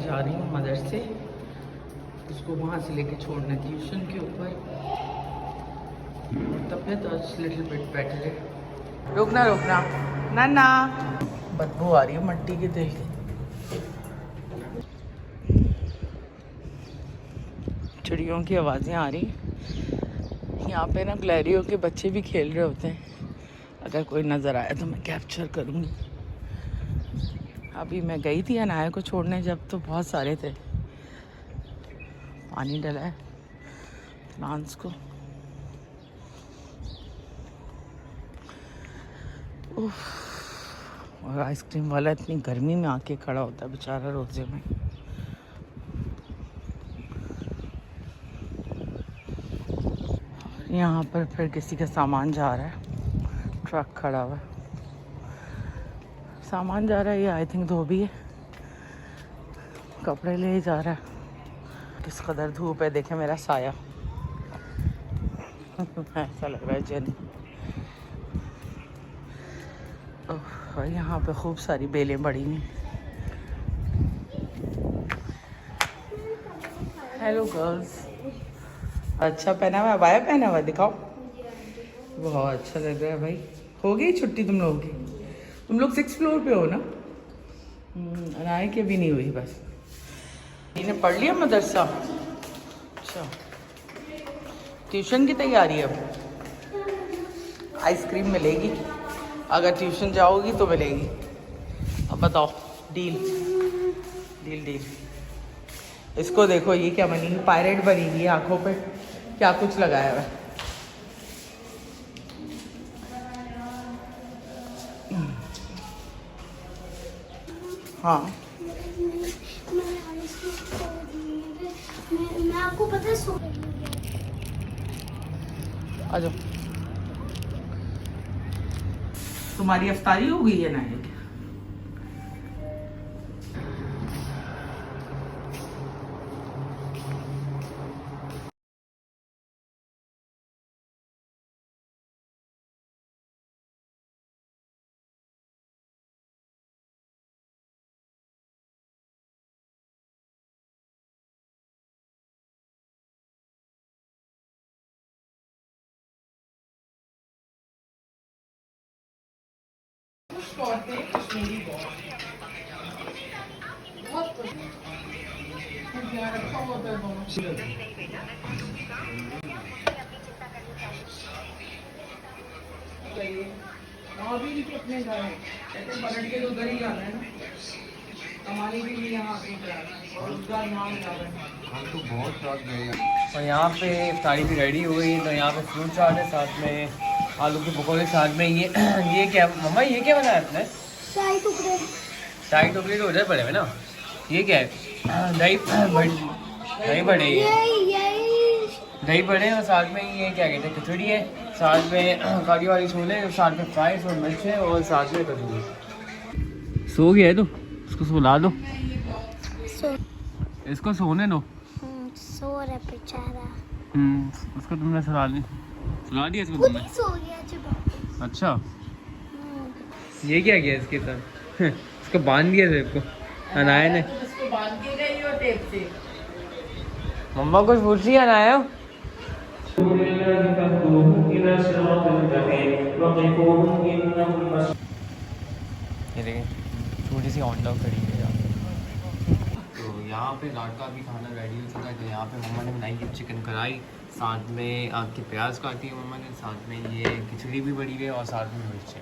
जा रही हूँ मदरसे, उसको वहाँ से लेके छोड़ना ट्यूशन के ऊपर। तबीयत आज लिटिल बिट बेटर है। रुकना रुकना ना ना, बदबू आ रही है मट्टी के तेल की। चिड़ियों की आवाज़ें आ रही हैं। यहाँ पे ना ग्लैरियो के बच्चे भी खेल रहे होते हैं। अगर कोई नज़र आया तो मैं कैप्चर करूँगी। अभी मैं गई थी अनाया को छोड़ने जब, तो बहुत सारे थे। पानी डला है प्लांट्स को। और आइसक्रीम वाला इतनी गर्मी में आके खड़ा होता है बेचारा रोजे में। यहाँ पर फिर किसी का सामान जा रहा है, ट्रक खड़ा हुआ है, सामान जा रहा है। ये आई थिंक धोबी है, कपड़े ले जा रहा है। किस कदर धूप है, देखे मेरा साया ऐसा लग रहा है जेनी। और यहाँ पे खूब सारी बेलें पड़ी हुई। हेलो गर्ल्स, अच्छा पहना हुआ, अबाया पहना हुआ, दिखाओ। बहुत अच्छा लग रहा है भाई। हो गई छुट्टी तुम लोगों की? तुम लोग 6th फ्लोर पे हो ना? अनाया की भी नहीं हुई बस। इन्हें पढ़ लिया मदरसा? अच्छा, ट्यूशन की तैयारी है अब। आइसक्रीम मिलेगी अगर ट्यूशन जाओगी तो मिलेगी। अब बताओ, डील डील डील। इसको देखो, ये क्या बनी, पायरेट बनी हुई है, आंखों पे क्या कुछ लगाया हुआ है। हाँ मैं आपको पता है आ जाओ। तुम्हारी अफ्तारी हो गई है ना? अपने घर है, पलट के उधर ही जाना है ना, कमाने के लिए यहाँ और उसका नाम तो बहुत शौक है। और यहाँ पे इफ्तारी भी रेडी हो गई, तो यहाँ पे फ्रूट चाट है, साथ में आलू के पकौड़े, साथ में ये क्या मम्मा, ये क्या बनाया आपने? शाही टुकड़े। शाही टुकड़े तो उधर पड़े हुए ना। ये क्या है? दही बड़े, दही बड़े, और साथ में ये क्या कहते हैं, खिचड़ी है, साथ में काली वाली छोले, साथ में फ्राइज और मिर्च है, और साथ में कद्दू। सो गया है तो उसको सुला दो। इसको सोने दो। सो रहा बेचारा। उसको तुमने सुला दिया इसको तुमने? सो गया। अच्छा, ये क्या किया इसके साथ? इसको बांध दिया सिर्फ को अनाया ने। इसको बांध के गई हो टेप से। मम्मा कुछ पूछ रही है अनाया? ये देखिए छोटी सी होंडा खड़ी है यहाँ पे। तो यहाँ पे रात का भी खाना रेडी हो चुका है। तो यहाँ पे मम्मा ने बनाई है चिकन कढ़ाई, साथ में आपकी प्याज काटी है मम्मा ने, साथ में ये खिचड़ी भी बड़ी है, और साथ में मिर्च है।